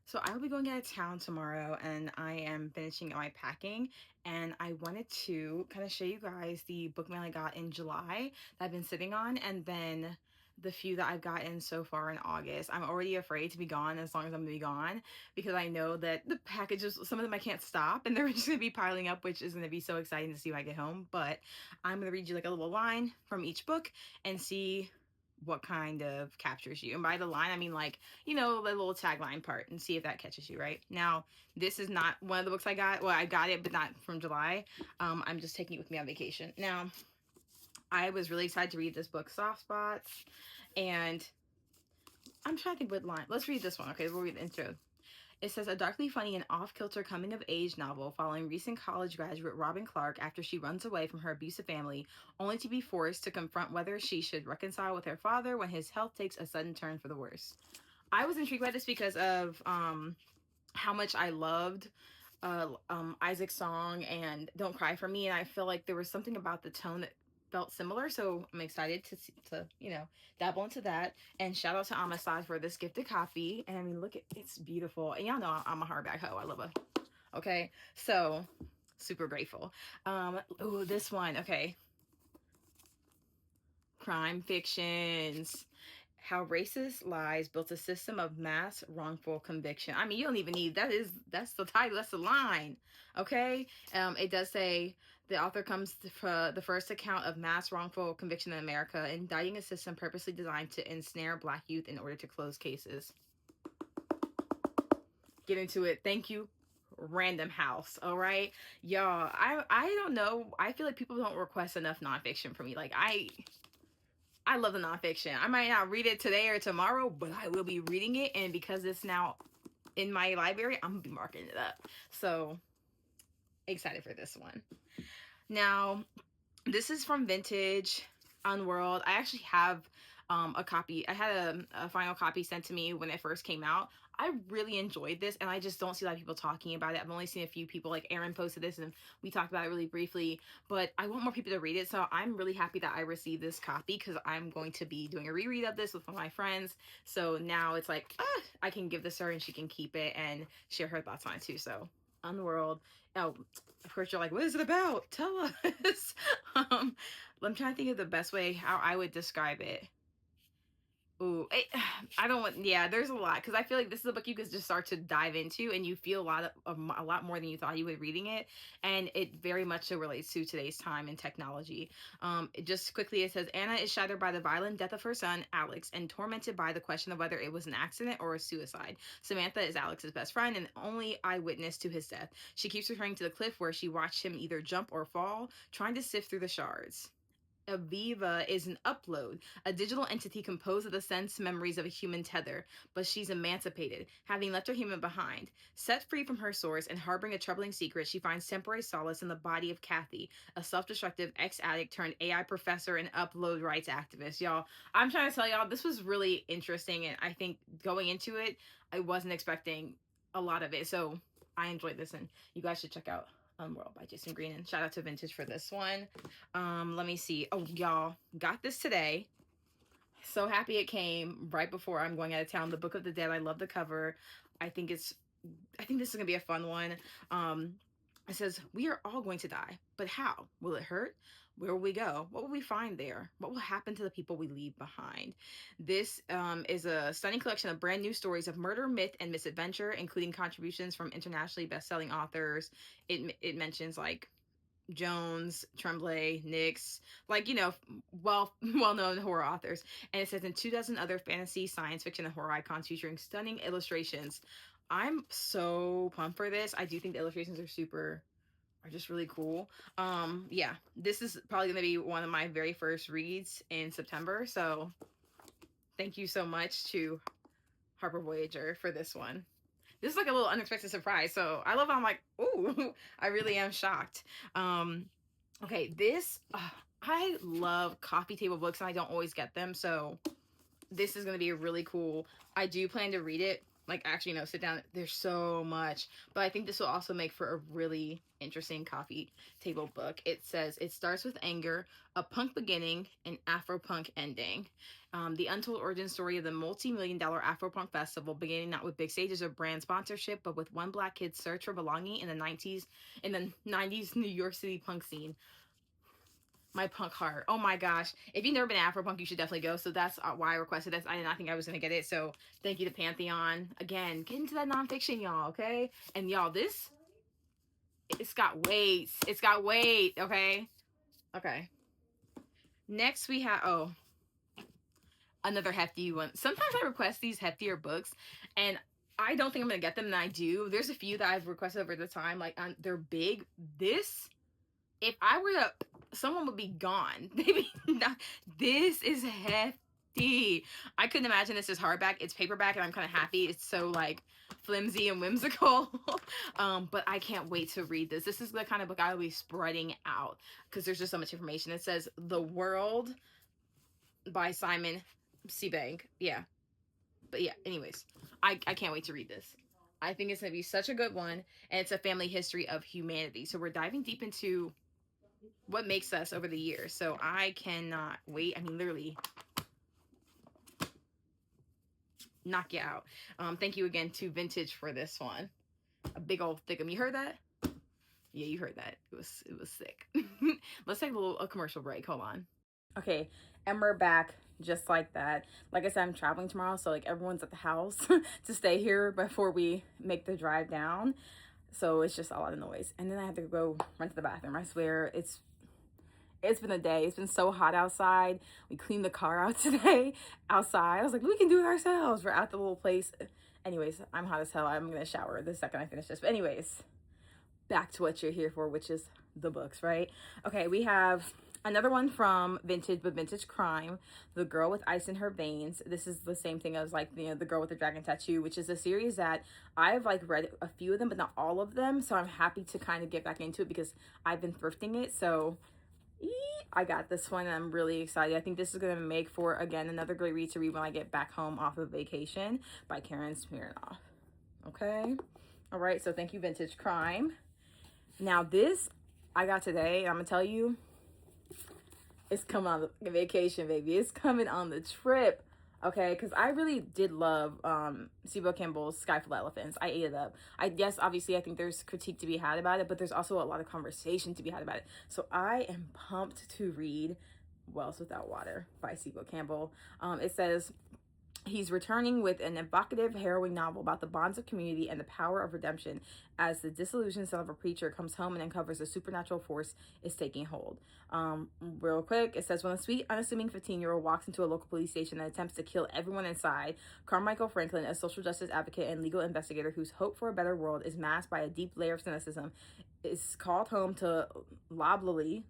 So I will be going out of town tomorrow and I am finishing my packing, and I wanted to kind of show you guys the book mail I got in July that I've been sitting on, and then the few that I've gotten so far in August. I'm already afraid to be gone as long as I'm gonna be gone, because I know that the packages, some of them I can't stop and they're just gonna be piling up, which is gonna be so exciting to see when I get home. But I'm gonna read you like a little line from each book and see what kind of captures you. And by the line, I mean like, the little tagline part, and see if that catches you. Right now, this is not one of the books I got. Well, I got it, but not from July. I'm just taking it with me on vacation. Now, I was really excited to read this book, Soft Spots, and I'm trying to think what line. Let's read this one. Okay, we'll read the intro. It says, a darkly funny and off-kilter coming-of-age novel following recent college graduate Robin Clark after she runs away from her abusive family, only to be forced to confront whether she should reconcile with her father when his health takes a sudden turn for the worse. I was intrigued by this because of how much I loved Isaac's song and Don't Cry for Me, and I feel like there was something about the tone that felt similar, so I'm excited to dabble into that. And shout out to Amasad for this gifted copy. And I mean, look, it's beautiful, and y'all know I'm a hardback hoe. I love a okay, so super grateful. Oh, this one, okay. Crime fictions. How racist lies built a system of mass wrongful conviction. I mean, you don't even need that's the title, that's the line. Okay. It does say the author comes for the first account of mass wrongful conviction in America, indicting a system purposely designed to ensnare Black youth in order to close cases. Get into it. Thank you, Random House. All right, y'all. I don't know. I feel like people don't request enough nonfiction for me. Like I love the nonfiction. I might not read it today or tomorrow, but I will be reading it. And because it's now in my library, I'm going to be marking it up. So excited for this one. Now, this is from Vintage Unworld. I actually have a copy. I had a final copy sent to me when it first came out. I really enjoyed this, and I just don't see a lot of people talking about it. I've only seen a few people, like Aaron posted this and we talked about it really briefly, but I want more people to read it. So I'm really happy that I received this copy, because I'm going to be doing a reread of this with one of my friends. So now it's like, I can give this to her and she can keep it and share her thoughts on it too. So Unworld. Oh, of course you're like, what is it about? Tell us. I'm trying to think of the best way how I would describe it. Ooh, I don't want. Yeah, there's a lot, because I feel like this is a book you could just start to dive into, and you feel a lot more than you thought you would reading it, and it very much so relates to today's time and technology. Just quickly, it says Anna is shattered by the violent death of her son Alex and tormented by the question of whether it was an accident or a suicide. Samantha is Alex's best friend and only eyewitness to his death. She keeps referring to the cliff where she watched him either jump or fall, trying to sift through the shards. Aviva is an upload, a digital entity composed of the sense memories of a human tether, but she's emancipated, having left her human behind. Set free from her source and harboring a troubling secret, she finds temporary solace in the body of Kathy, a self-destructive ex-addict turned AI professor and upload rights activist. Y'all, I'm trying to tell y'all, this was really interesting, and I think going into it, I wasn't expecting a lot of it, so I enjoyed this, and you guys should check out Unworld by Jason Green, and shout out to Vintage for this one. Let me see. Oh, y'all, got this today. So happy it came right before I'm going out of town. The Book of the Dead. I love the cover. I think this is gonna be a fun one. It says, we are all going to die, but how? Will it hurt? Where will we go? What will we find there? What will happen to the people we leave behind? This is a stunning collection of brand new stories of murder, myth, and misadventure, including contributions from internationally best-selling authors. It mentions like Jones, Tremblay, Nix, like, well-known horror authors. And it says, in 24 other fantasy, science fiction, and horror icons featuring stunning illustrations. I'm so pumped for this. I do think the illustrations are just really cool. Yeah, this is probably gonna be one of my very first reads in September. So thank you so much to Harper Voyager for this one. This is like a little unexpected surprise. So I love how I'm like, ooh, I really am shocked. Okay, this, I love coffee table books and I don't always get them. So this is going to be really cool. I do plan to read it like actually, sit down. There's so much, but I think this will also make for a really interesting coffee table book. It says it starts with anger, a punk beginning, an Afro-punk ending. The untold origin story of the multi-million-dollar Afro-punk festival, beginning not with big stages or brand sponsorship, but with one black kid's search for belonging in the 90s New York City punk scene. My punk heart. Oh my gosh. If you've never been Afro punk, you should definitely go. So that's why I requested this. I did not think I was going to get it. So thank you to Pantheon. Again, get into that nonfiction, y'all, okay? And y'all, it's got weight. It's got weight, okay? Okay. Next we have, another hefty one. Sometimes I request these heftier books, and I don't think I'm going to get them, and I do. There's a few that I've requested over the time. Like, they're big. This, if I were to, someone would be gone. Maybe not. This is hefty. I couldn't imagine this as hardback. It's paperback, and I'm kind of happy. It's so like flimsy and whimsical. But I can't wait to read this. This is the kind of book I'll be spreading out because there's just so much information. It says The World by Simon Sebag. Yeah. But yeah, anyways, I can't wait to read this. I think it's going to be such a good one, and it's a family history of humanity. So we're diving deep into what makes us over the years. So I cannot wait. I mean, literally knock you out. Thank you again to Vintage for this one. A big old thickum. You heard that? Yeah, you heard that. It was sick. Let's take a commercial break. Hold on. Okay, and we're back just like that. Like I said, I'm traveling tomorrow, so like everyone's at the house to stay here before we make the drive down. So it's just a lot of noise. And then I have to go run to the bathroom. I swear it's been a day. It's been so hot outside. We cleaned the car out today outside. I was like, we can do it ourselves. We're at the little place. Anyways, I'm hot as hell. I'm going to shower the second I finish this. But anyways, back to what you're here for, which is the books, right? Okay, we have another one from Vintage, but Vintage Crime, The Girl with Ice in Her Veins. This is the same thing as like, The Girl with the Dragon Tattoo, which is a series that I've like read a few of them, but not all of them. So I'm happy to kind of get back into it because I've been thrifting it. So I got this one and I'm really excited. I think this is going to make for, again, another great read to read when I get back home off of vacation by Karen Smirnoff. Okay. All right. So thank you, Vintage Crime. Now this I got today. I'm going to tell you, it's coming on the vacation, baby. It's coming on the trip. Okay, because I really did love Sibo Campbell's Sky Full of Elephants. I ate it up. Yes, obviously, I think there's critique to be had about it, but there's also a lot of conversation to be had about it. So I am pumped to read Wells Without Water by Sibo Campbell. It says, he's returning with an evocative, harrowing novel about the bonds of community and the power of redemption as the disillusioned son of a preacher comes home and uncovers a supernatural force is taking hold. Real quick, it says, when a sweet, unassuming 15-year-old walks into a local police station and attempts to kill everyone inside, Carmichael Franklin, a social justice advocate and legal investigator whose hope for a better world is masked by a deep layer of cynicism, is called home to Loblolly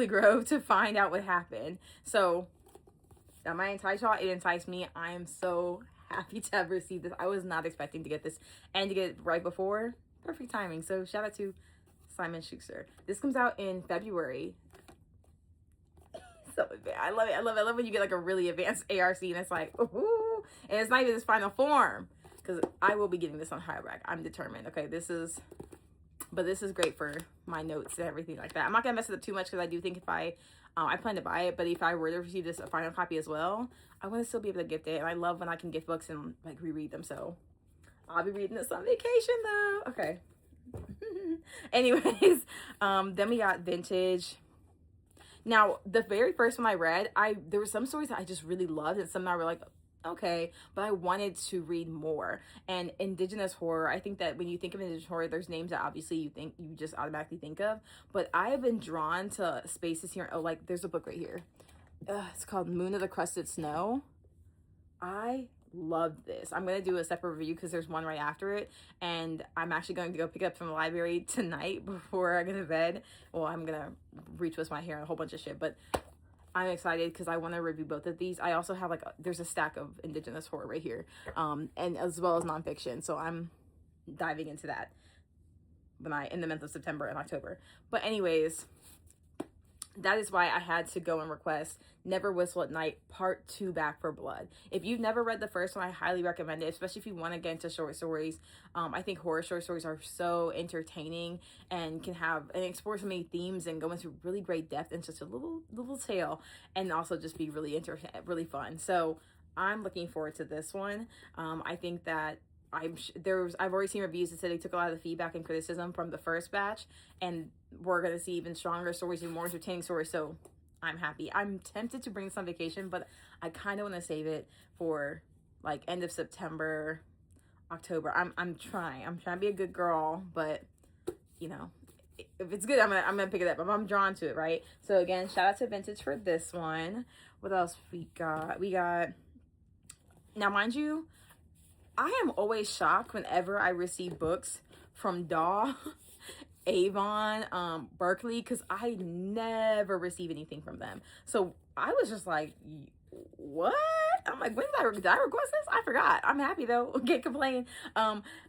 Grove to find out what happened. So that might entice y'all. It enticed me. I am so happy to have received this. I was not expecting to get this and to get it right before. Perfect timing. So shout out to Simon Schuster. This comes out in February. So I love it. I love it. I love when you get like a really advanced ARC and it's like, ooh, and it's not even this final form because I will be getting this on hardback. I'm determined. Okay, this is great for my notes and everything like that. I'm not gonna mess it up too much because I do think if I plan to buy it, but if I were to receive this a final copy as well, I want to still be able to gift it. And I love when I can gift books and like reread them. So I'll be reading this on vacation though. Okay. Anyways, then we got Vintage. Now, the very first one I read, there were some stories that I just really loved and some that were like, okay, but I wanted to read more. And Indigenous horror, I think that when you think of Indigenous horror, there's names that obviously you just automatically think of, but I have been drawn to spaces here. Oh, like there's a book right here. It's called Moon of the Crusted Snow. I love this. I'm going to do a separate review because there's one right after it, and I'm actually going to go pick it up from the library tonight before I go to bed. Well, I'm going to retwist my hair and a whole bunch of shit, but I'm excited because I want to review both of these. I also have there's a stack of Indigenous horror right here, and as well as nonfiction. So I'm diving into that in the month of September and October. But anyways, that is why I had to go and request Never Whistle at Night Part 2 Back for Blood. If you've never read the first one, I highly recommend it, especially if you want to get into short stories. I think horror short stories are so entertaining and can have and explore so many themes and go into really great depth in just a little tale, and also just be really fun. So I'm looking forward to this one. I think that I've already seen reviews that said they took a lot of the feedback and criticism from the first batch, and we're gonna see even stronger stories and more entertaining stories. So I'm happy. I'm tempted to bring this on vacation, but I kind of want to save it for like end of September, October. I'm trying. I'm trying to be a good girl, but you know, if it's good, I'm gonna pick it up. I'm drawn to it, right? So again, shout out to Vintage for this one. What else we got? We got, now mind you, I am always shocked whenever I receive books from Daw, Avon, Berkeley, because I never receive anything from them. So I was just like, what? I'm like, when did I request this? I forgot. I'm happy though. Can't complain.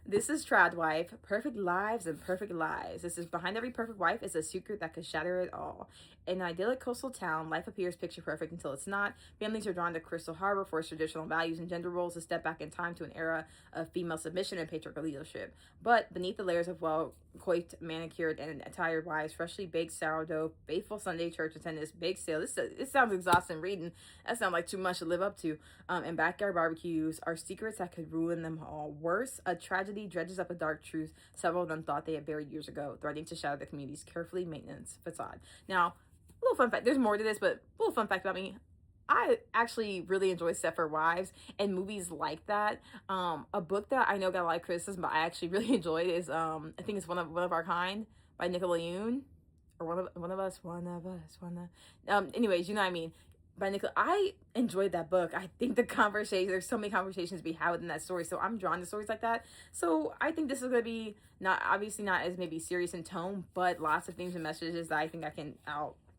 This is Trad Wife, Perfect Lives and Perfect Lies. This is behind every perfect wife is a secret that could shatter it all. In an idyllic coastal town, life appears picture perfect until it's not. Families are drawn to Crystal Harbor for its traditional values and gender roles, a step back in time to an era of female submission and patriarchal leadership. But beneath the layers of well-coiffed, manicured, and attired wives, freshly baked sourdough, faithful Sunday church attendants, bake sale. This sounds exhausting reading. That sounds like too much to live up to. And backyard barbecues are secrets that could ruin them all. Worse, a tragedy dredges up a dark truth several of them thought they had buried years ago, threatening to shatter the community's carefully maintained facade. Now, a little fun fact, there's more to this, but a little fun fact about me. I actually really enjoy Stepford Wives and movies like that. A book that I know got a lot of criticism, but I actually really enjoyed is I think it's One of Our Kind by Nicola Yoon, or one of us. Anyways, you know what I mean. By Nicola, I enjoyed that book. I think the conversation, there's so many conversations to be had within that story, so I'm drawn to stories like that. So I think this is gonna be not as maybe serious in tone, but lots of themes and messages that I think I can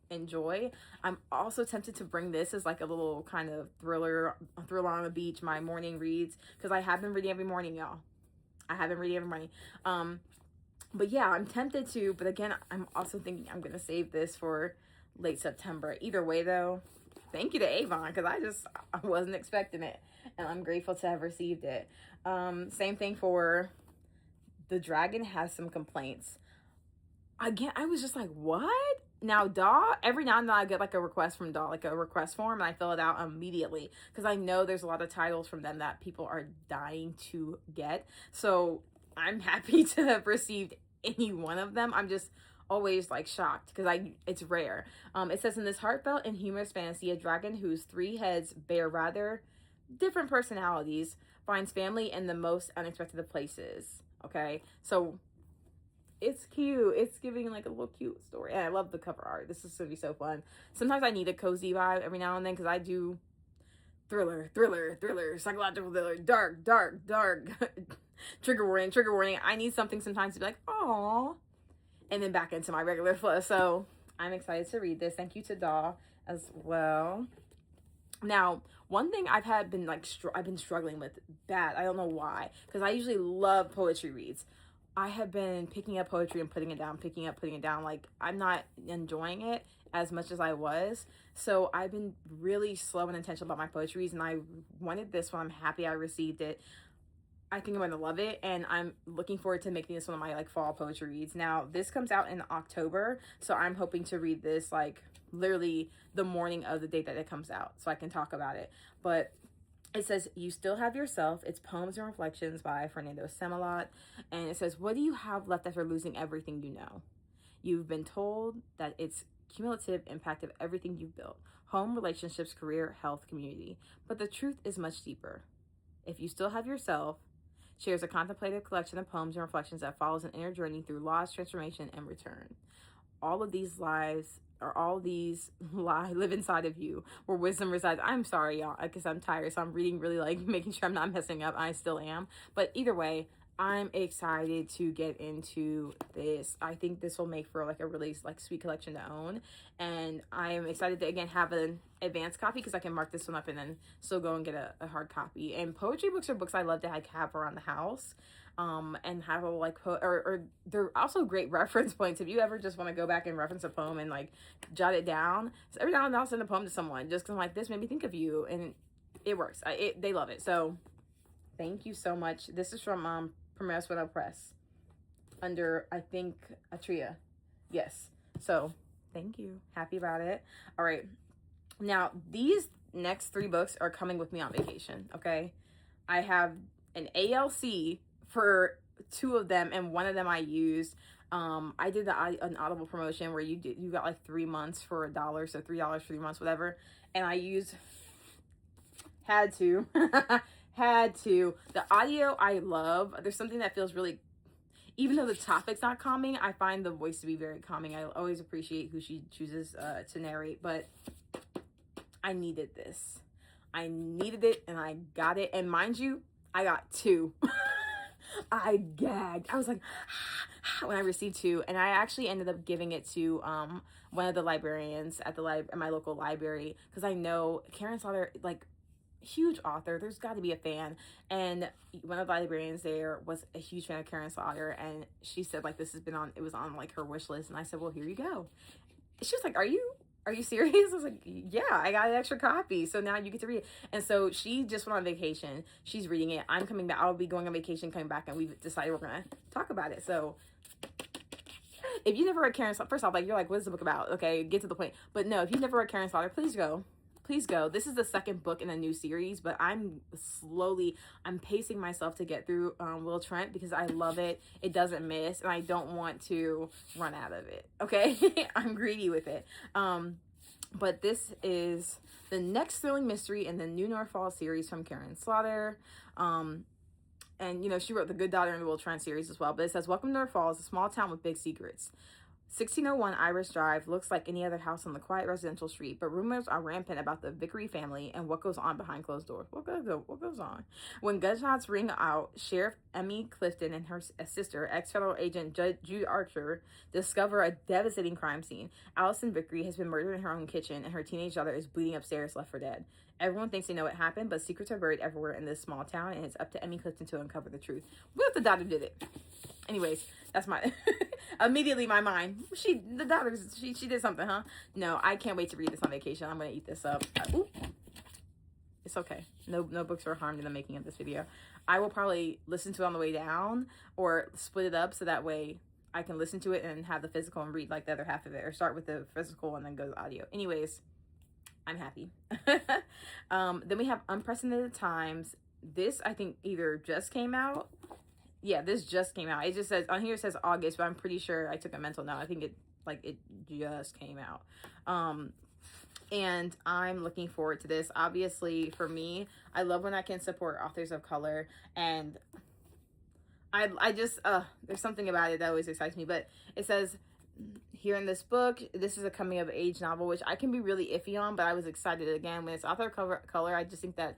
enjoy. I'm also tempted to bring this as like a little kind of thriller on the beach, my morning reads, because I have been reading every morning, y'all. I have been reading every morning. But yeah, I'm tempted to, but again, I'm also thinking I'm gonna save this for late September. Either way though, thank you to Avon, because I wasn't expecting it, and I'm grateful to have received it. Same thing for The Dragon Has Some Complaints. Again, I was just like, what? Now, Daw, every now and then I get like a request from Daw, like a request form, and I fill it out immediately because I know there's a lot of titles from them that people are dying to get. So I'm happy to have received any one of them. I'm just always like shocked because it's rare. It says, in this heartfelt and humorous fantasy, a dragon whose 3 heads bear rather different personalities finds family in the most unexpected of places. Okay, so it's cute. It's giving like a little cute story. And I love the cover art. This is gonna be so fun. Sometimes I need a cozy vibe every now and then because I do thriller, psychological thriller, dark. Trigger warning. I need something sometimes to be like, oh, and then back into my regular flow. So I'm excited to read this. Thank you to Daw as well. Now, one thing I've been struggling with bad. I don't know why, because I usually love poetry reads. I have been picking up poetry and putting it down. Like, I'm not enjoying it as much as I was. So I've been really slow and intentional about my poetry reads, and I wanted this one. I'm happy I received it. I think I'm going to love it, and I'm looking forward to making this one of my like fall poetry reads. Now, this comes out in October, so I'm hoping to read this like literally the morning of the date that it comes out so I can talk about it. But it says, You Still Have Yourself. It's Poems and Reflections by Fernando Semelot. And it says, what do you have left after losing everything you know? You've been told that it's cumulative impact of everything you've built. Home, relationships, career, health, community. But the truth is much deeper. If You Still Have Yourself shares a contemplative collection of poems and reflections that follows an inner journey through loss, transformation, and return. All these lie live inside of you, where wisdom resides. I'm sorry, y'all, because I'm tired, so I'm reading really like making sure I'm not messing up. I still am, but either way, I'm excited to get into this. I think this will make for like a really like sweet collection to own, and I am excited to again have an advanced copy because I can mark this one up and then still go and get a hard copy. And poetry books are books I love to like have around the house, and have a like or they're also great reference points if you ever just want to go back and reference a poem and like jot it down. So every now and then I'll send a poem to someone just because I'm like, this made me think of you, and it works. They love it. So thank you so much. This is from Premier Window Press under, I think, Atria. Yes. So thank you. Happy about it. All right. Now, these next 3 books are coming with me on vacation. Okay. I have an ALC for 2 of them, and one of them I used. I did an Audible promotion where you got like 3 months for $1, so $3 for 3 months, whatever. And I had to the audio I love. There's something that feels really, even though the topic's not calming, I find the voice to be very calming. I always appreciate who she chooses to narrate, but I needed this. I needed it, and I got it. And mind you, I got 2. I gagged. I was like, when I received 2, and I actually ended up giving it to one of the librarians at my local library, because I know Karen Slaughter, like, huge author, there's got to be a fan, and one of the librarians there was a huge fan of Karen Slaughter, and she said like this has been on, it was on like her wish list, and I said, well, here you go. She was like, are you serious? I was like, yeah, I got an extra copy, so now you get to read it. And so she just went on vacation, she's reading it, I'm coming back, I'll be going on vacation, coming back, and we've decided we're gonna talk about it. So if you never read Karen Slaughter, first off, like, you're like, what is the book about? Okay, get to the point. But no, if you've never read Karen Slaughter, please go. Please go. This is the 2nd book in a new series, but I'm pacing myself to get through Will Trent because I love it. It doesn't miss, and I don't want to run out of it. Okay, I'm greedy with it. But this is the next thrilling mystery in the New Norfolk series from Karen Slaughter. And you know, she wrote the Good Daughter in the Will Trent series as well. But it says, welcome to Norfolk, a small town with big secrets. 1601 Irish Drive looks like any other house on the quiet residential street, but rumors are rampant about the Vickery family and what goes on behind closed doors. What goes on? When gunshots ring out, Sheriff Emmy Clifton and her sister, ex-federal agent Jude Archer, discover a devastating crime scene. Allison Vickery has been murdered in her own kitchen, and her teenage daughter is bleeding upstairs, left for dead. Everyone thinks they know what happened, but secrets are buried everywhere in this small town, and it's up to Emmy Clifton to uncover the truth. What if the daughter did it? Anyways, that's my immediately my mind. The daughter, she did something, huh? No, I can't wait to read this on vacation. I'm gonna eat this up. Ooh. It's okay. No books were harmed in the making of this video. I will probably listen to it on the way down or split it up so that way I can listen to it and have the physical and read like the other half of it, or start with the physical and then go to the audio. Anyways, I'm happy. Then we have Unprecedented Times. This, I think, either just came out. Yeah, this just came out. It just says, on here it says August, but I'm pretty sure I took a mental note. I think it just came out. And I'm looking forward to this. Obviously, for me, I love when I can support authors of color, and I just, there's something about it that always excites me. But it says here in this book, this is a coming of age novel, which I can be really iffy on, but I was excited again when it's author of color. I just think that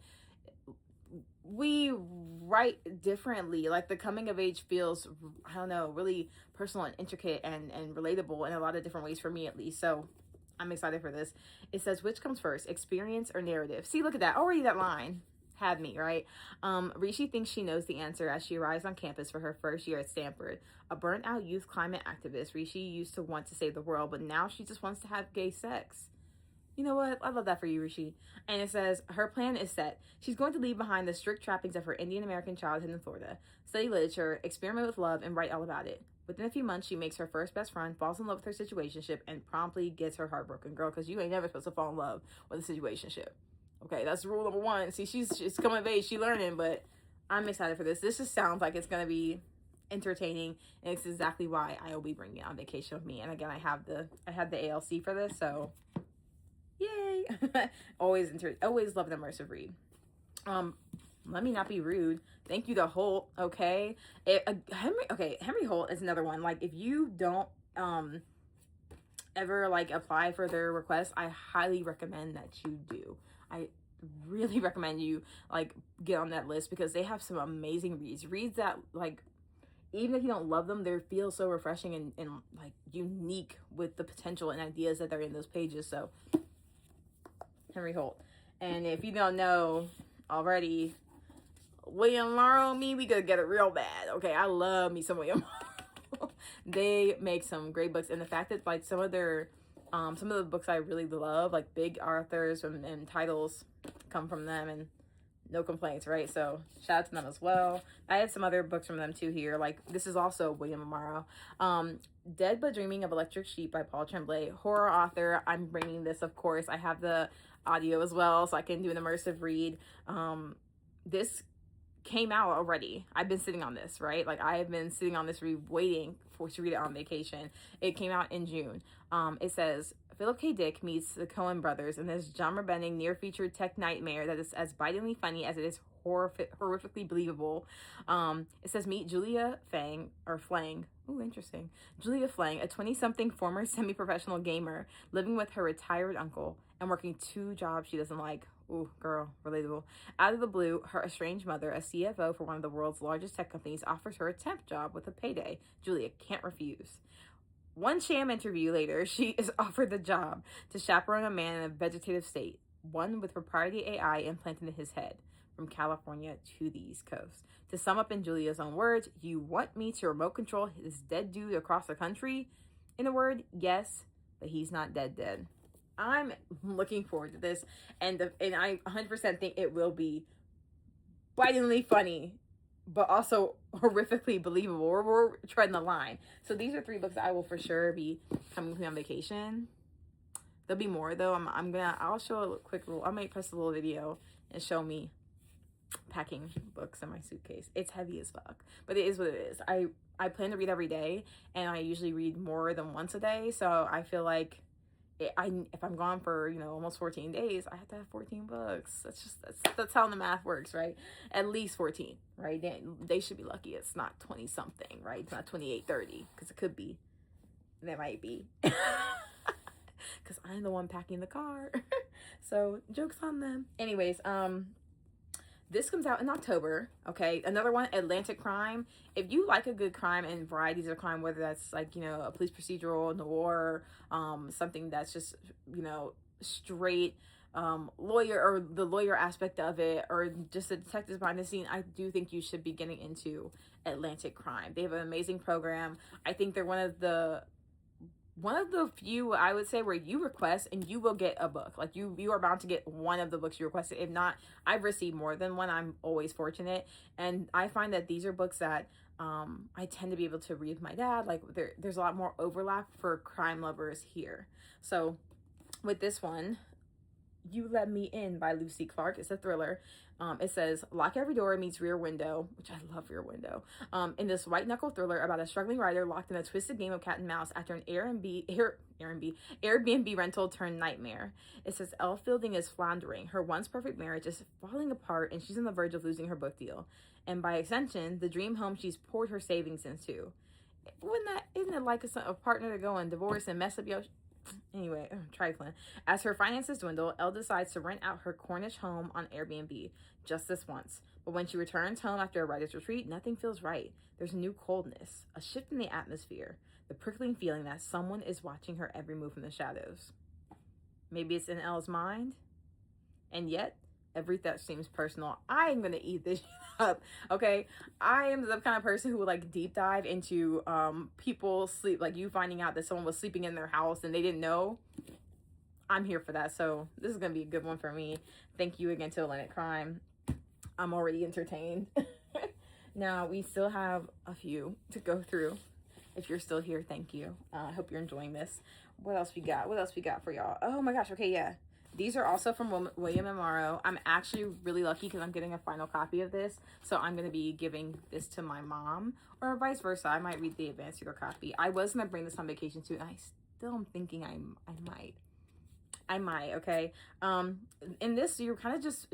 we write differently. Like, the coming of age feels, I don't know, really personal and intricate and relatable in a lot of different ways, for me at least. So I'm excited for this. It says, which comes first, experience or narrative? See, look at that. Already that line had me, right? Rishi thinks she knows the answer as she arrives on campus for her first year at Stanford. A burnt-out youth climate activist, Rishi used to want to save the world, but now she just wants to have gay sex. You know what? I love that for you, Rishi. And it says, her plan is set. She's going to leave behind the strict trappings of her Indian-American childhood in Florida, study literature, experiment with love, and write all about it. Within a few months, she makes her first best friend, falls in love with her situationship, and promptly gets her heart broken. Girl, because you ain't never supposed to fall in love with a situationship. Okay, that's rule number 1. See, she's coming of age, she's learning, but I'm excited for this. This just sounds like it's going to be entertaining, and it's exactly why I will be bringing it on vacation with me. And again, I had the ALC for this, so yay. always love an immersive read. Let me not be rude. Thank you to Holt. Okay. Henry Holt is another one. Like, if you don't ever like apply for their requests, I highly recommend that you do. really recommend you like get on that list, because they have some amazing reads that like, even if you don't love them, they feel so refreshing and like unique with the potential and ideas that they're in those pages. So Henry Holt. And if you don't know already, William Morrow, we could get it real bad. Okay, I love me some William Morrow. They make some great books, and the fact that like some of the books I really love, like big authors and titles, come from them, and no complaints, right? So shout out to them as well. I had some other books from them too here. Like this is also William Morrow. Dead But Dreaming of Electric Sheep by Paul Tremblay, horror author. I'm bringing this, of course. I have the audio as well, so I can do an immersive read. This came out already. I've been sitting on this, right? Like I have been sitting on this read, waiting to read it on vacation. It came out in June. It says Philip K. Dick meets the Coen brothers in this genre-bending near-feature tech nightmare that is as bitingly funny as it is horrifically believable. It says meet Julia Flang. Ooh, interesting. Julia Flang, a 20-something former semi-professional gamer living with her retired uncle and working 2 jobs she doesn't like. Ooh, girl, relatable. Out of the blue, her estranged mother, a CFO for one of the world's largest tech companies, offers her a temp job with a payday Julia can't refuse. One sham interview later, she is offered the job to chaperone a man in a vegetative state, one with proprietary AI implanted in his head, from California to the East Coast. To sum up in Julia's own words, you want me to remote control this dead dude across the country? In a word, yes, but he's not dead. I'm looking forward to this, and I 100% think it will be bitingly funny, but also horrifically believable. We're treading the line. So these are 3 books that I will for sure be coming to on vacation. There'll be more though. I'll show a quick little, I might press a little video and show me packing books in my suitcase. It's heavy as fuck, but it is what it is. I plan to read every day, and I usually read more than once a day. So I feel like if I'm gone for almost 14 days, I have to have 14 books. That's how the math works, right? At least 14, right? They should be lucky it's not 20 something, right? It's not 28, 30, because it could be. That might be. Because I'm the one packing the car. So joke's on them. Anyways, this comes out in October, okay? Another one, Atlantic Crime. If you like a good crime and varieties of crime, whether that's like, a police procedural, noir, something that's just, straight lawyer, or the lawyer aspect of it, or just a detective behind the scene, I do think you should be getting into Atlantic Crime. They have an amazing program. I think they're one of the few, I would say, where you request and you will get a book. Like you are bound to get one of the books you requested. If not, I've received more than one. I'm always fortunate. And I find that these are books that I tend to be able to read with my dad. Like there's a lot more overlap for crime lovers here. So with this one, You Let Me In by Lucy Clark. It's a thriller. It says, Lock Every Door meets Rear Window, which I love Rear Window, in this white-knuckle thriller about a struggling writer locked in a twisted game of cat and mouse after an Airbnb rental turned nightmare. It says, Elle Fielding is floundering. Her once perfect marriage is falling apart, and she's on the verge of losing her book deal. And by extension, the dream home she's poured her savings into. Isn't it like a partner to go and divorce and mess up your... Anyway, trifling. As her finances dwindle, Elle decides to rent out her Cornish home on Airbnb, just this once. But when she returns home after a writer's retreat, nothing feels right. There's a new coldness, a shift in the atmosphere, the prickling feeling that someone is watching her every move from the shadows. Maybe it's in Elle's mind, and yet every thought seems personal. I am gonna eat this up, okay? I am the kind of person who would like deep dive into people sleep, like you finding out that someone was sleeping in their house and they didn't know. I'm here for that. So this is gonna be a good one for me. Thank you again to Atlantic Crime. I'm already entertained. Now we still have a few to go through. If you're still here, thank you. I hope you're enjoying this. What else we got? What else we got for y'all? Oh my gosh. Okay, yeah. These are also from William Morrow. I'm actually really lucky because I'm getting a final copy of this. So I'm going to be giving this to my mom, or vice versa. I might read the advanced reader copy. I was going to bring this on vacation too, and I still am thinking I might, okay? In this, you're kind of just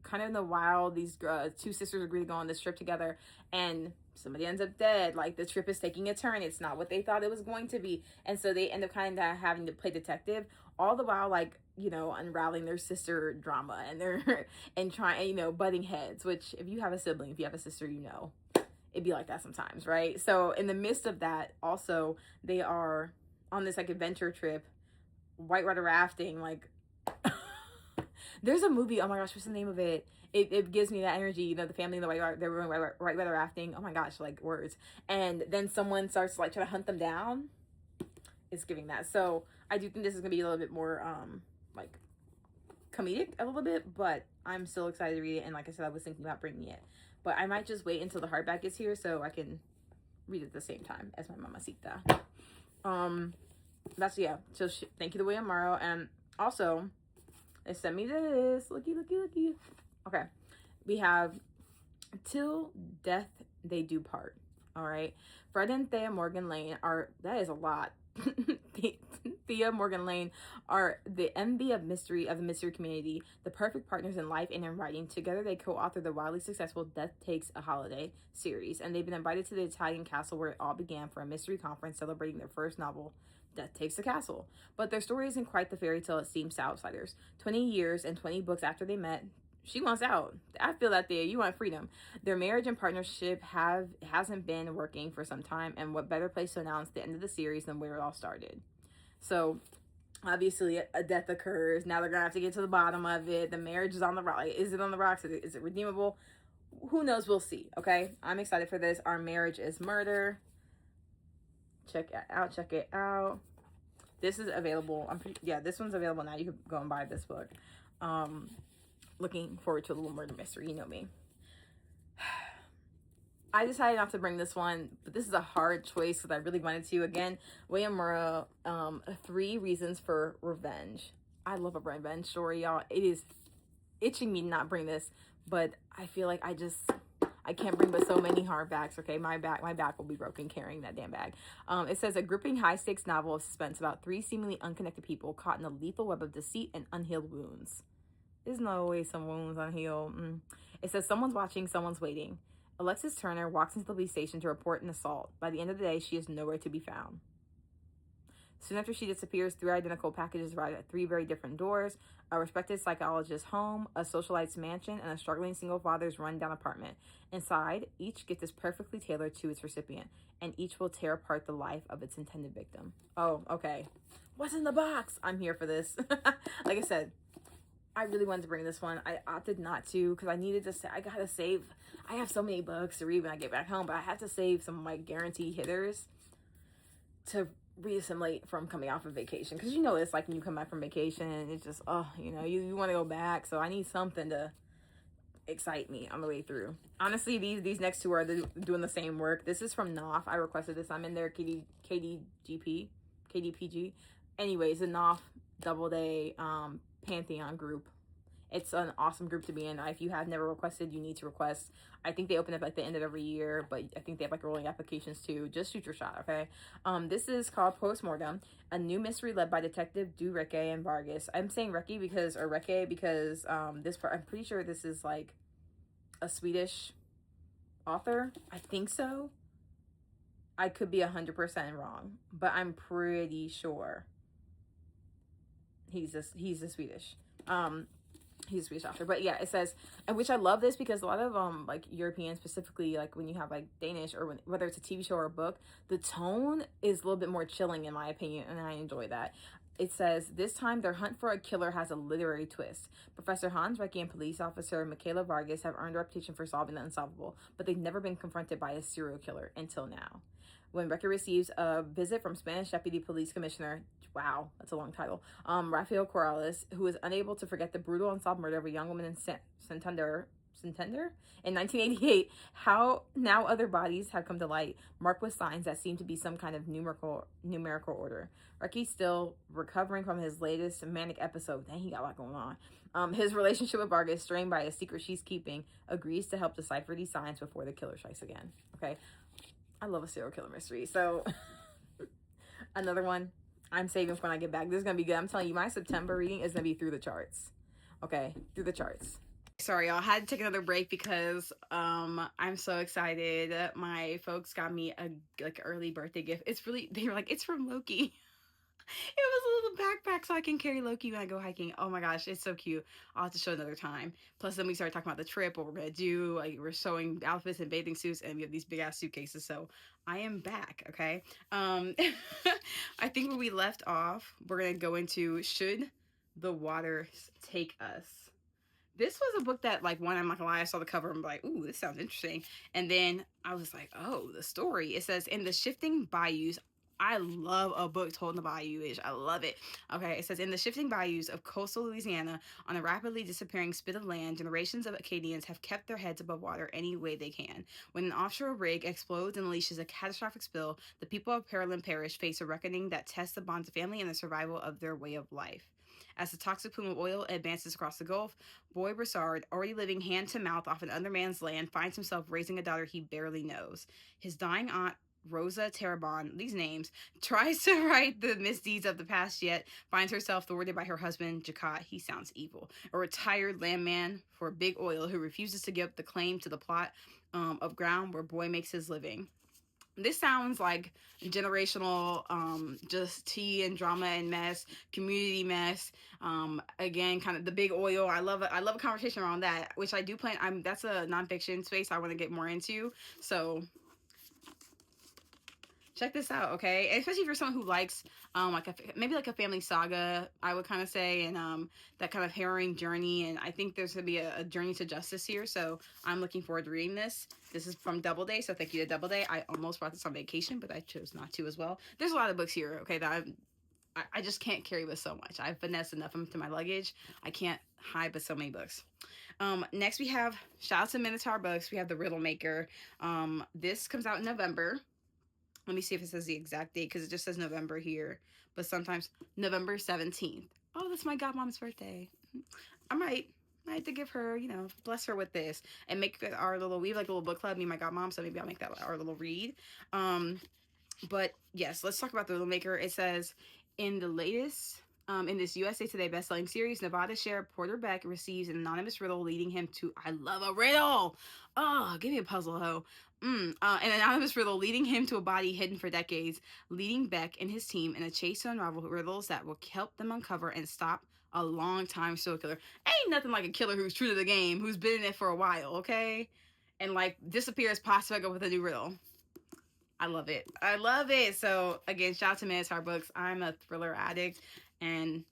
kind of in the wild. These two sisters agree to go on this trip together, and somebody ends up dead. Like, the trip is taking a turn. It's not what they thought it was going to be. And so they end up kind of having to play detective, all the while, like, you know, unraveling their sister drama and their, and trying, you know, butting heads, which if you have a sibling, if you have a sister, you know, it'd be like that sometimes, right? So in the midst of that, also, they are on this, like, adventure trip, whitewater rafting, like, there's a movie, oh my gosh, what's the name of it? It gives me that energy, you know, the family in the whitewater, they're going whitewater rafting, oh my gosh, like, words. And then someone starts to, like, try to hunt them down. It's giving that. So I do think this is gonna be a little bit more like comedic a little bit, but I'm still excited to read it. And like I said, I was thinking about bringing it, but I might just wait until the hardback is here so I can read it at the same time as my Mamacita. That's, yeah, so thank you to William Morrow. And also they sent me this, looky. Okay, we have Till Death They Do Part. All right, Fred and Thea Morgan Lane are, that is a lot. Thea Morgan Lane are the envy of mystery of the mystery community, the perfect partners in life and in writing. Together they co-author the wildly successful Death Takes a Holiday series, and they've been invited to the Italian castle where it all began for a mystery conference celebrating their first novel, Death Takes the Castle. But their story isn't quite the fairy tale it seems to outsiders. 20 years and 20 books after they met, she wants out. I feel that there. You want freedom. Their marriage and partnership hasn't been working for some time, and what better place to announce the end of the series than where it all started. So obviously a death occurs. Now they're gonna have to get to the bottom of it. The marriage is on the rock. Is it on the rocks? Is it redeemable? Who knows? We'll see. Okay, I'm excited for this. Our Marriage is Murder. Check it out. This is available. Yeah, this one's available now. You can go and buy this book. Looking forward to a little murder mystery. You know me. I decided not to bring this one, but this is a hard choice because I really wanted to. Again, William Morrow, 3 Reasons for Revenge. I love a revenge story, y'all. It is itching me to not bring this, but I feel like I can't bring but so many hardbacks. Okay, my back will be broken carrying that damn bag. It says a gripping high-stakes novel of suspense about 3 seemingly unconnected people caught in a lethal web of deceit and unhealed wounds. There's no way some wounds unhealed. It says someone's watching, someone's waiting. Alexis Turner walks into the police station to report an assault. By the end of the day, she is nowhere to be found. Soon after she disappears, 3 identical packages arrive at 3 very different doors: a respected psychologist's home, a socialite's mansion, and a struggling single father's rundown apartment. Inside, each gift is perfectly tailored to its recipient, and each will tear apart the life of its intended victim. Oh, okay. What's in the box? I'm here for this. Like I said, I really wanted to bring this one. I opted not to because I needed to say, I gotta save. I have so many books to read when I get back home, but I have to save some of my guarantee hitters to reassimilate from coming off of vacation. Because you know, it's like when you come back from vacation, it's just, oh, you know, you want to go back. So I need something to excite me on the way through. Honestly, these next 2 are doing the same work. This is from Knopf. I requested this. I'm in their KDPG. Anyways, the Knopf Doubleday Pantheon group. It's an awesome group to be in. If you have never requested, you need to request. I think they open up at the end of every year, but I think they have like rolling applications too. Just shoot your shot, okay? This is called Postmortem, a new mystery led by Detective Du Recce and Vargas. I'm saying Recce because this part, I'm pretty sure this is like a Swedish author. I think so. I could be 100% wrong, but I'm pretty sure he's a Swedish. He's a Swedish author. But yeah, it says, which I love this because a lot of like European, specifically like when you have like Danish or whether it's a TV show or a book, the tone is a little bit more chilling in my opinion, and I enjoy that. It says, this time their hunt for a killer has a literary twist. Professor Hans Recce and police officer Michaela Vargas have earned a reputation for solving the unsolvable, but they've never been confronted by a serial killer until now. When Recce receives a visit from Spanish Deputy Police Commissioner, wow, that's a long title, Rafael Corrales, who is unable to forget the brutal unsolved murder of a young woman in Santander in 1988, how now other bodies have come to light, marked with signs that seem to be some kind of numerical order. Recce's still recovering from his latest manic episode. Dang, he got a lot going on. His relationship with Vargas, strained by a secret she's keeping, agrees to help decipher these signs before the killer strikes again. Okay, I love a serial killer mystery. So another one I'm saving for when I get back. This is gonna be good. I'm telling you, my September reading is gonna be through the charts. Okay, through the charts. Sorry, y'all. I had to take another break because I'm so excited. My folks got me a like early birthday gift. It's really they were like, it's from Loki. It was a little backpack so I can carry Loki when I go hiking. Oh my gosh, it's so cute. I'll have to show another time. Plus, then we started talking about the trip, what we're gonna do. Like we're showing outfits and bathing suits, and we have these big ass suitcases. So I am back. Okay. Um, I think when we left off, we're gonna go into should the waters take us. This was a book that, like, one, I'm not gonna lie, I saw the cover and I'm like, ooh, this sounds interesting. And then I was like, oh, the story. It says, in the shifting bayous, I love a book told in the bayou-ish. I love it. Okay, it says, in the shifting bayous of coastal Louisiana, on a rapidly disappearing spit of land, generations of Acadians have kept their heads above water any way they can. When an offshore rig explodes and unleashes a catastrophic spill, the people of Pearland Parish face a reckoning that tests the bonds of family and the survival of their way of life. As the toxic plume of oil advances across the Gulf, Boy Broussard, already living hand to mouth off another man's land, finds himself raising a daughter he barely knows. His dying aunt, Rosa Terrebonne, these names, tries to right the misdeeds of the past, yet finds herself thwarted by her husband, Jacquot. He sounds evil. A retired landman for Big Oil who refuses to give up the claim to the plot of ground where Boy makes his living. This sounds like generational, just tea and drama and mess, community mess. Again, kind of the big oil. I love a conversation around that, which I do plan. That's a nonfiction space I want to get more into. So check this out, okay? And especially if you're someone who likes like maybe like a family saga, I would kind of say, and that kind of harrowing journey. And I think there's gonna be a journey to justice here, so I'm looking forward to reading this. This is from Doubleday, so thank you to Doubleday. I almost brought this on vacation, but I chose not to as well. There's a lot of books here, okay, that I just can't carry with so much. I've finessed enough into my luggage. I can't hide with so many books. Next we have, shout out to Minotaur Books, we have The Riddle Maker. This comes out in November. Let me see if it says the exact date, because it just says November here. But sometimes November 17th. Oh, that's my godmom's birthday. I might have to give her, bless her with this. And make our little, we have like a little book club, me and my godmom, so maybe I'll make that our little read. But yes, let's talk about The Riddle Maker. It says, in the latest, in this USA Today bestselling series, Nevada Sheriff Porter Beck receives an anonymous riddle leading him to, I love a riddle! Oh, give me a puzzle, ho. An anonymous riddle leading him to a body hidden for decades, leading Beck and his team in a chase to unravel riddles that will help them uncover and stop a long-time serial killer. Ain't nothing like a killer who's true to the game, who's been in it for a while, okay? And, like, disappears, possibly go with a new riddle. I love it. I love it. So, again, shout out to Minotaur Books. I'm a thriller addict, and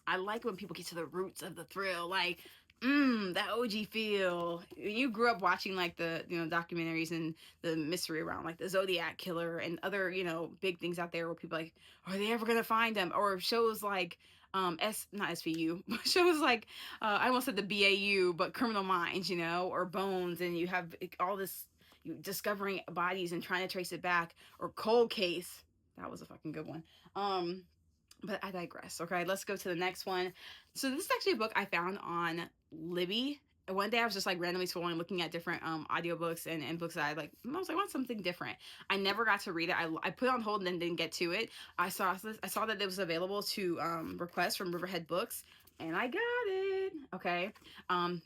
I like when people get to the roots of the thrill. Like, that OG feel. When you grew up watching, like, the, documentaries and the mystery around, like, the Zodiac Killer and other, big things out there where people are like, are they ever going to find them? Or shows like, not SVU, but shows like, I almost said the BAU, but Criminal Minds, or Bones, and you have all this, discovering bodies and trying to trace it back, or Cold Case. That was a fucking good one. But I digress. Okay, let's go to the next one. So this is actually a book I found on Libby. One day I was just like randomly scrolling, looking at different audiobooks and books that I like. I was like, I want something different. I never got to read it. I put it on hold and then didn't get to it. I saw that it was available to request from Riverhead Books, and I got it. Okay.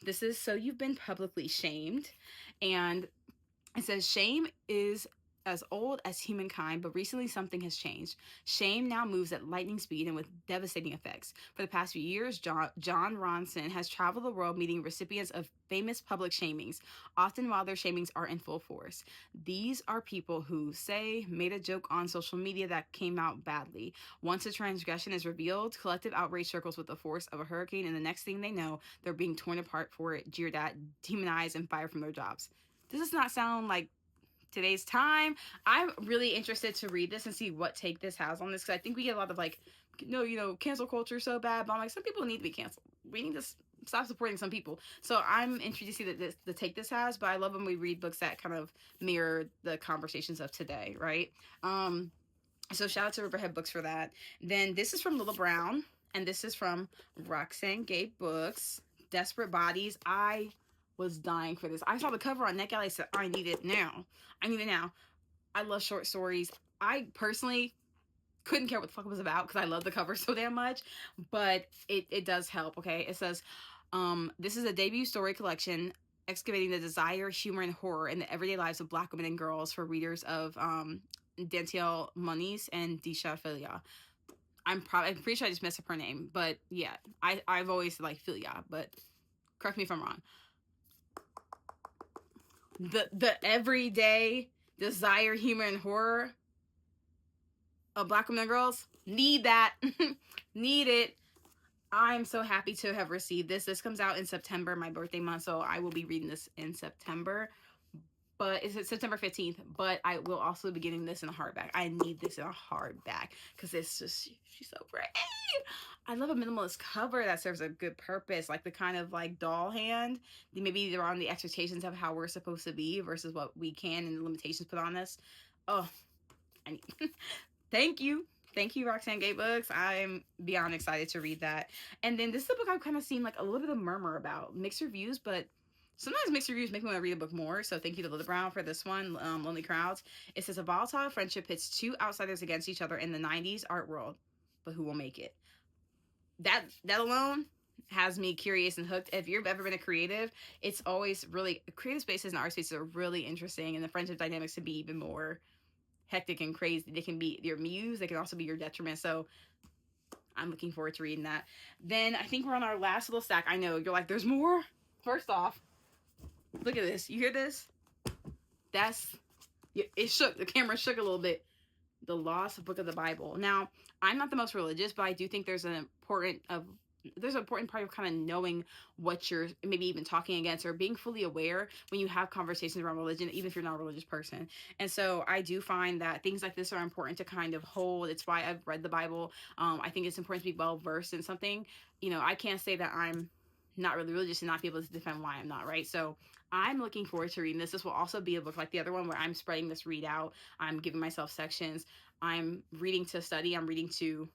This is So You've Been Publicly Shamed, and it says, shame is as old as humankind, but recently something has changed. Shame now moves at lightning speed and with devastating effects. For the past few years, Jon Ronson has traveled the world meeting recipients of famous public shamings, often while their shamings are in full force. These are people who, say, made a joke on social media that came out badly. Once a transgression is revealed, collective outrage circles with the force of a hurricane, and the next thing they know, they're being torn apart for it, jeered at, demonized, and fired from their jobs. This does not sound like today's time. I'm really interested to read this and see what take this has on this, because I think we get a lot of like, no, cancel culture is so bad, but I'm like, some people need to be canceled. We need to stop supporting some people. So I'm intrigued to see that the take this has, but I love when we read books that kind of mirror the conversations of today, right? So shout out to Riverhead Books for that. Then this is from Lilla Brown, and this is from Roxane Gay Books, Desperate Bodies. I was dying for this. I saw the cover on NetGalley. I said, I need it now. I need it now. I love short stories. I personally couldn't care what the fuck it was about because I love the cover so damn much, but it does help. Okay, it says, This is a debut story collection excavating the desire, humor, and horror in the everyday lives of Black women and girls for readers of Dantiel Moniz and Disha Filia. I'm pretty sure I just messed up her name, but yeah, I've always liked Filia, but correct me if I'm wrong. The everyday desire, humor, and horror of Black women and girls need that. Need it. I'm so happy to have received this. This comes out in September, my birthday month, so I will be reading this in September. But it's September 15th, but I will also be getting this in a hardback. I need this in a hardback because it's just, she's so pretty. I love a minimalist cover that serves a good purpose, like the kind of like doll hand. Maybe they're on the expectations of how we're supposed to be versus what we can and the limitations put on us. Oh, I need thank you. Thank you, Roxane Gay Books. I'm beyond excited to read that. And then this is a book I've kind of seen like a little bit of murmur about. Mixed reviews, but sometimes mixed reviews make me want to read a book more. So thank you to Lily Brown for this one, Lonely Crowds. It says a volatile friendship pits two outsiders against each other in the 90s art world, but who will make it? That alone has me curious and hooked. If you've ever been a creative, it's always really, creative spaces and art spaces are really interesting, and the friendship dynamics can be even more hectic and crazy. They can be your muse, they can also be your detriment. So I'm looking forward to reading that. Then I think we're on our last little stack. I know you're like, there's more. First off, look at this. You hear this? That's, it shook. The camera shook a little bit. The Lost Book of the Bible. Now, I'm not the most religious, but I do think there's an important part of kind of knowing what you're maybe even talking against or being fully aware when you have conversations around religion, even if you're not a religious person. And so I do find that things like this are important to kind of hold. It's why I've read the Bible. I think it's important to be well versed in something. You know, I can't say that I'm not really religious and not be able to defend why I'm not, right? So I'm looking forward to reading this. This will also be a book like the other one where I'm spreading this read out. I'm giving myself sections. I'm reading to study. I'm reading to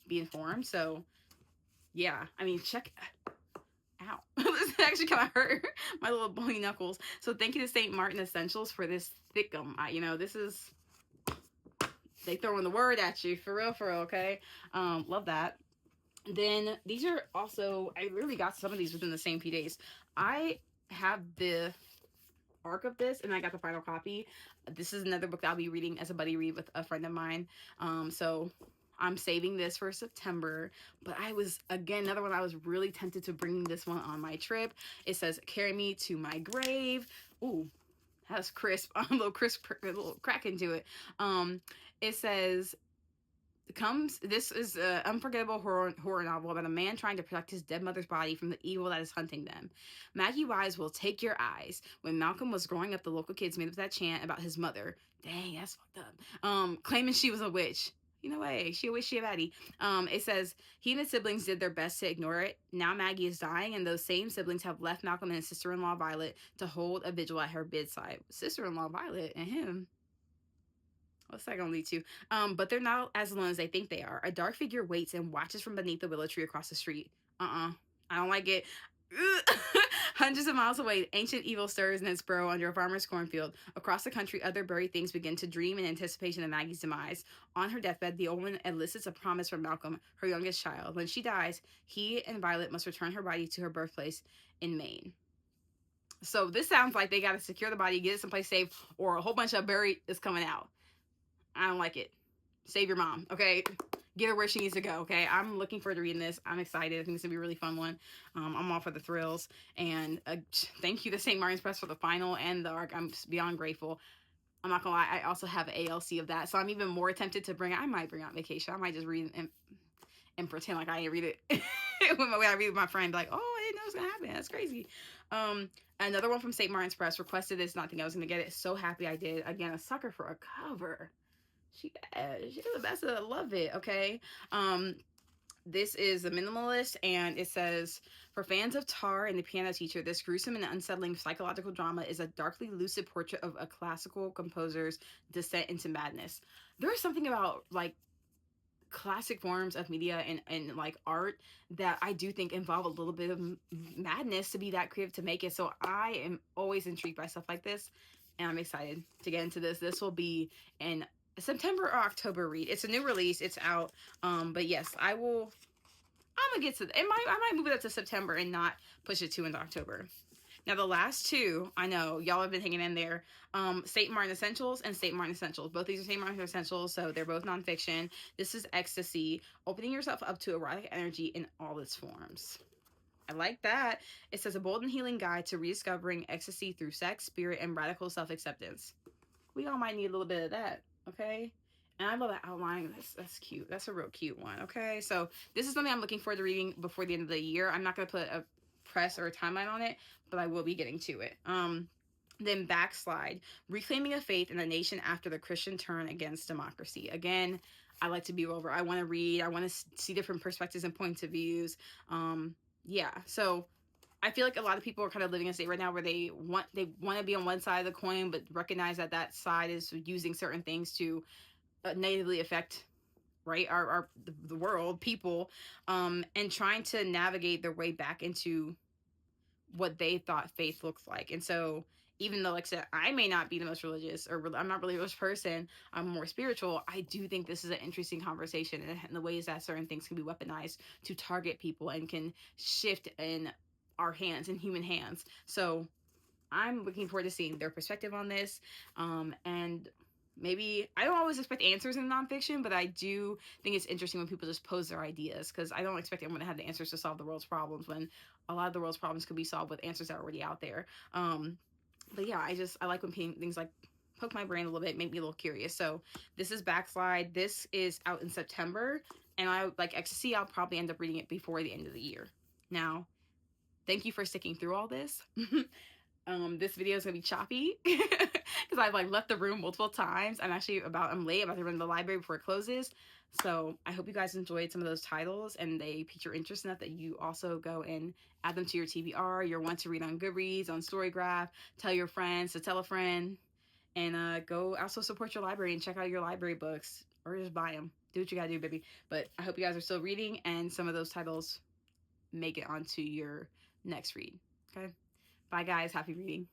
be informed. So yeah, I mean, check. Ow. This actually kind of hurt my little bony knuckles. So thank you to St. Martin Essentials for this thickum. You know, this is, they throwing the word at you for real, okay? Love that. Then these are also, I literally got some of these within the same few days. I have the arc of this and I got the final copy. This is another book that I'll be reading as a buddy read with a friend of mine. So I'm saving this for September, but I was, again, another one I was really tempted to bring this one on my trip. It says, Carry Me to My Grave. Ooh, that's crisp, a little crack into it. It says, this is an unforgettable horror novel about a man trying to protect his dead mother's body from the evil that is hunting them. Maggie Wise will take your eyes. When Malcolm was growing up, the local kids made up that chant about his mother. Dang, that's fucked up. Claiming she was a witch. You know, hey, she a witch, she a baddie. It says, he and his siblings did their best to ignore it. Now Maggie is dying, and those same siblings have left Malcolm and his sister-in-law Violet to hold a vigil at her bedside. Sister-in-law Violet and him. What's that gonna lead to? But they're not as alone as they think they are. A dark figure waits and watches from beneath the willow tree across the street. I don't like it. Hundreds of miles away, ancient evil stirs in its burrow under a farmer's cornfield. Across the country, other buried things begin to dream in anticipation of Maggie's demise. On her deathbed, the old woman elicits a promise from Malcolm, her youngest child. When she dies, he and Violet must return her body to her birthplace in Maine. So this sounds like they gotta secure the body, get it someplace safe, or a whole bunch of buried is coming out. I don't like it. Save your mom, okay? Get her where she needs to go, okay? I'm looking forward to reading this. I'm excited. I think it's gonna be a really fun one. I'm all for the thrills. And thank you to St. Martin's Press for the final and the arc. I'm beyond grateful. I'm not gonna lie, I also have an ALC of that, so I'm even more tempted to bring. I might bring out Vacation. I might just read and pretend like I didn't read it when I read with my friend. Like, oh, I didn't know it was gonna happen. That's crazy. Another one from St. Martin's Press requested this. Not thinking I was gonna get it. So happy I did. Again, a sucker for a cover. She does the best. I love it. Okay. This is The Minimalist, and it says, for fans of Tar and the Piano Teacher, this gruesome and unsettling psychological drama is a darkly lucid portrait of a classical composer's descent into madness. There's something about like classic forms of media and like art that I do think involve a little bit of madness to be that creative to make it. So I am always intrigued by stuff like this, and I'm excited to get into this. This will be an September or October read. It's a new release. It's out. But yes, I will I'm gonna get to it. I might move it up to September and not push it to into October. Now the last two, I know y'all have been hanging in there. St. Martin Essentials and St. Martin Essentials. Both these are St. Martin Essentials, so they're both nonfiction. This is Ecstasy, opening yourself up to erotic energy in all its forms. I like that. It says a bold and healing guide to rediscovering ecstasy through sex, spirit, and radical self-acceptance. We all might need a little bit of that, okay? And I love that outline. That's cute. That's a real cute one, okay? So this is something I'm looking forward to reading before the end of the year. I'm not going to put a press or a timeline on it, but I will be getting to it. Then Backslide, Reclaiming a Faith in a Nation After the Christian Turn Against Democracy. Again, I like to be over. I want to read. I want to see different perspectives and points of views. Yeah, so I feel like a lot of people are kind of living in a state right now where they want to be on one side of the coin, but recognize that that side is using certain things to negatively affect, right, the world, people, and trying to navigate their way back into what they thought faith looks like. And so even though, like I said, I may not be the most religious, or I'm not really a religious person, I'm more spiritual, I do think this is an interesting conversation, and the ways that certain things can be weaponized to target people and can shift in our hands, in human hands. So I'm looking forward to seeing their perspective on this. And maybe I don't always expect answers in nonfiction, but I do think it's interesting when people just pose their ideas, because I don't expect everyone to have the answers to solve the world's problems when a lot of the world's problems could be solved with answers that are already out there. But yeah, I like when things like poke my brain a little bit, make me a little curious. So this is Backslide. This is out in September, and I like Ecstasy. I'll probably end up reading it before the end of the year. Now, thank you for sticking through all this. This video is gonna be choppy because I've like left the room multiple times. I'm late, about to run to the library before it closes. So I hope you guys enjoyed some of those titles and they piqued your interest enough that you also go and add them to your TBR, your want to read on Goodreads, on Storygraph, tell your friends to tell a friend, and go also support your library and check out your library books, or just buy them. Do what you gotta do, baby. But I hope you guys are still reading and some of those titles make it onto your next read. Okay? Bye, guys. Happy reading.